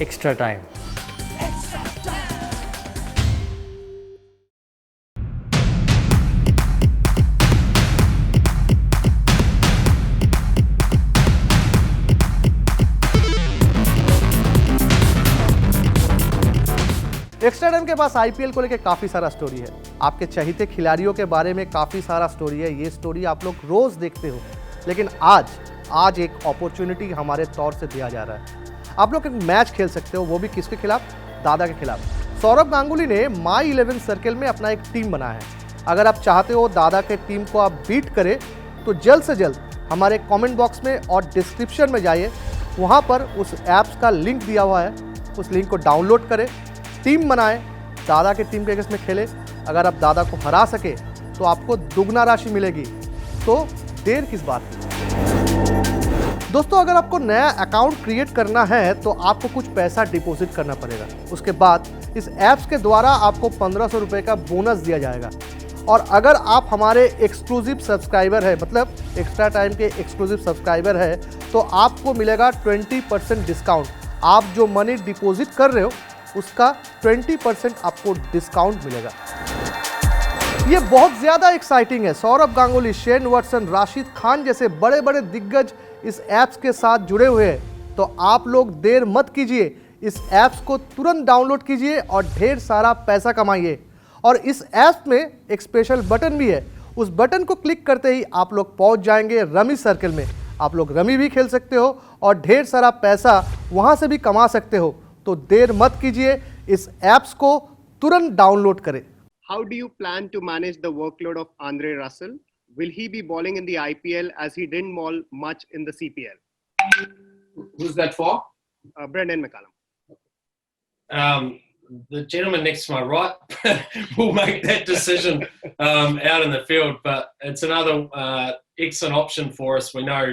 extra time. Extra time के पास IPL को लेकर काफ़ी सारा स्टोरी है, आपके चहेते खिलाड़ियों के बारे में काफ़ी सारा स्टोरी है। ये स्टोरी आप लोग रोज़ देखते हो, लेकिन आज एक अपॉर्चुनिटी हमारे तौर से दिया जा रहा है। आप लोग एक मैच खेल सकते हो, वो भी किसके खिलाफ? दादा के खिलाफ। सौरभ गांगुली ने माई 11 सर्कल में अपना एक टीम बनाया है। अगर आप चाहते हो दादा के टीम को आप बीट करें तो जल्द से जल्द हमारे कमेंट बॉक्स में और डिस्क्रिप्शन में जाइए, वहाँ पर उस ऐप्स का लिंक दिया हुआ है, उस लिंक को डाउनलोड करें, टीम बनाएं, दादा के टीम के अगेंस्ट में खेले। अगर आप दादा को हरा सके तो आपको दुगना राशि मिलेगी, तो देर किस बात की। दोस्तों, अगर आपको नया अकाउंट क्रिएट करना है तो आपको कुछ पैसा डिपॉजिट करना पड़ेगा। उसके बाद इस ऐप्स के द्वारा आपको 1500 रुपये का बोनस दिया जाएगा। और अगर आप हमारे एक्सक्लूसिव सब्सक्राइबर है, मतलब एक्स्ट्रा टाइम के एक्सक्लूसिव सब्सक्राइबर है, तो आपको मिलेगा 20% डिस्काउंट। आप जो मनी डिपॉजिट कर रहे हो उसका 20% आपको डिस्काउंट मिलेगा। ये बहुत ज़्यादा एक्साइटिंग है। सौरभ गांगुली, शेन वॉटसन, राशिद खान जैसे बड़े बड़े दिग्गज इस ऐप्स के साथ जुड़े हुए हैं। तो आप लोग देर मत कीजिए, इस ऐप्स को तुरंत डाउनलोड कीजिए और ढेर सारा पैसा कमाइए। और इस ऐप में एक स्पेशल बटन भी है, उस बटन को क्लिक करते ही आप लोग पहुंच जाएंगे रमी सर्कल में। आप लोग रमी भी खेल सकते हो और ढेर सारा पैसा वहां से भी कमा सकते हो। तो देर मत कीजिए, इस ऐप्स को तुरंत डाउनलोड करें। How do you plan to manage the workload of Andre Russell? Will he be bowling in the IPL as he didn't bowl much in the CPL? Who's that for? Brendan McCullum. The gentleman next to my right will make that decision out in the field, but it's another excellent option for us. We know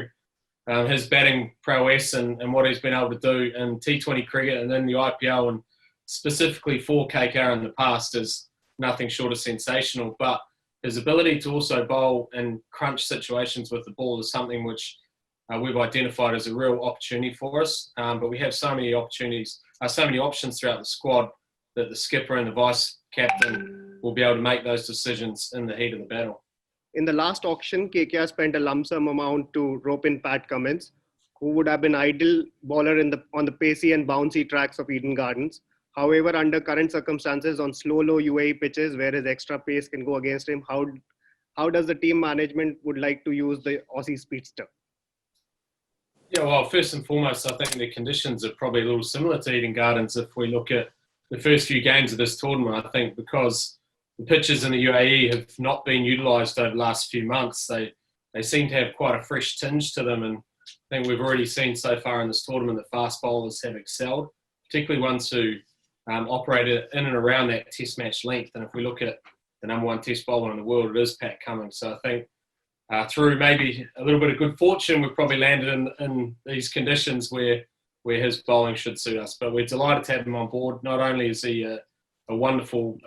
his batting prowess and what he's been able to do in T20 cricket and in the IPL, and specifically for KKR in the past, is nothing short of sensational. But his ability to also bowl in crunch situations with the ball is something which we've identified as a real opportunity for us. But we have so many options throughout the squad that the skipper and the vice captain will be able to make those decisions in the heat of the battle. In the last auction, KKR spent a lump sum amount to rope in Pat Cummins, who would have been ideal bowler on the pacey and bouncy tracks of Eden Gardens. However, under current circumstances on slow, low UAE pitches where his extra pace can go against him, how does the team management would like to use the Aussie speedster? Yeah, well, first and foremost, I think the conditions are probably a little similar to Eden Gardens if we look at the first few games of this tournament. I think because the pitches in the UAE have not been utilised over the last few months, they seem to have quite a fresh tinge to them, and I think we've already seen so far in this tournament that fast bowlers have excelled, particularly ones who operated in and around that test match length. And if we look at the number one test bowler in the world, it is Pat Cummins. So I think through maybe a little bit of good fortune, we've probably landed in these conditions where his bowling should suit us. But we're delighted to have him on board. Not only is he a wonderful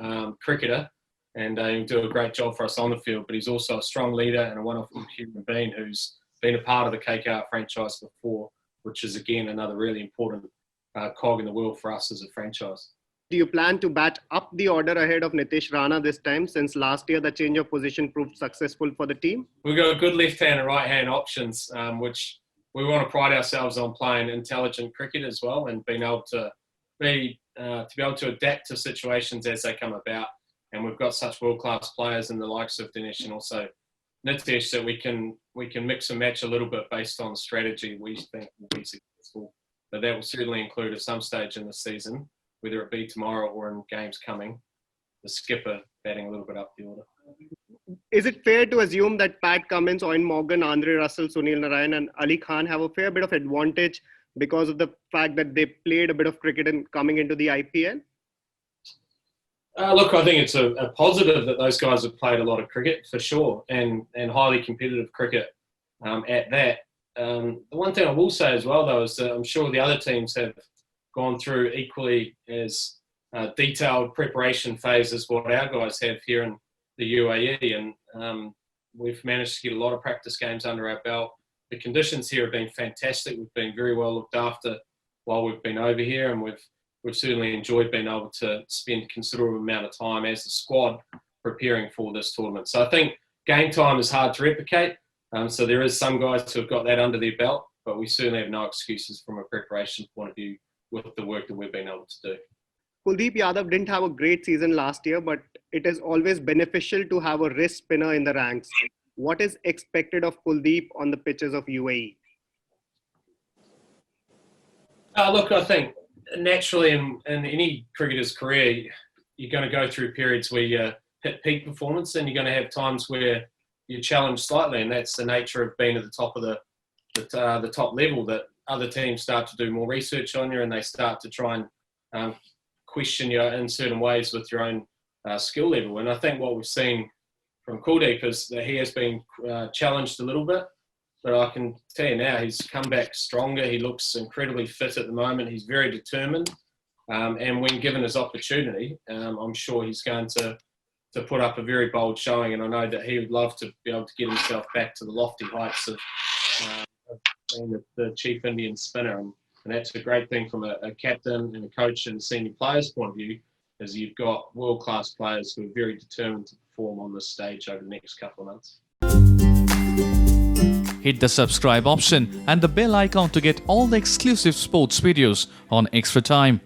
cricketer and he'll do a great job for us on the field, but he's also a strong leader and a wonderful human being who's been a part of the KKR franchise before, which is, again, another really important cog in the wheel for us as a franchise. Do you plan to bat up the order ahead of Nitish Rana this time, since last year the change of position proved successful for the team? We've got good left-hand and right-hand options, which we want to pride ourselves on playing intelligent cricket as well and being able to be able to adapt to situations as they come about. And we've got such world-class players in the likes of Dinesh and also Nitish that we can mix and match a little bit based on the strategy we think will be successful. But that will certainly include at some stage in the season, whether it be tomorrow or in games coming, the skipper batting a little bit up the order. Is it fair to assume that Pat Cummins, Eoin Morgan, Andre Russell, Sunil Narayan and Ali Khan have a fair bit of advantage because of the fact that they played a bit of cricket in coming into the IPL? Look, I think it's a positive that those guys have played a lot of cricket for sure, and highly competitive cricket at that. The one thing I will say as well, though, is that I'm sure the other teams have gone through equally as detailed preparation phase as what our guys have here in the UAE, and we've managed to get a lot of practice games under our belt. The conditions here have been fantastic. We've been very well looked after while we've been over here, and we've certainly enjoyed being able to spend a considerable amount of time as a squad preparing for this tournament. So I think game time is hard to replicate. So there is some guys who have got that under their belt, but we certainly have no excuses from a preparation point of view with the work that we've been able to do. Kuldeep Yadav didn't have a great season last year, but it is always beneficial to have a wrist spinner in the ranks. What is expected of Kuldeep on the pitches of UAE? Look, I think naturally in any cricketer's career, you're going to go through periods where you hit peak performance, and you're going to have times where you're challenged slightly, and that's the nature of being at the top of the top level, that other teams start to do more research on you, and they start to try and question you in certain ways with your own skill level. And I think what we've seen from Kuldeep is that he has been challenged a little bit, but I can tell you now he's come back stronger. He looks incredibly fit at the moment. He's very determined, and when given his opportunity, I'm sure he's going to put up a very bold showing, and I know that he would love to be able to get himself back to the lofty heights of being the chief Indian spinner. And that's a great thing from a captain and a coach and a senior player's point of view, is you've got world-class players who are very determined to perform on this stage over the next couple of months. Hit the subscribe option and the bell icon to get all the exclusive sports videos on Extra Time.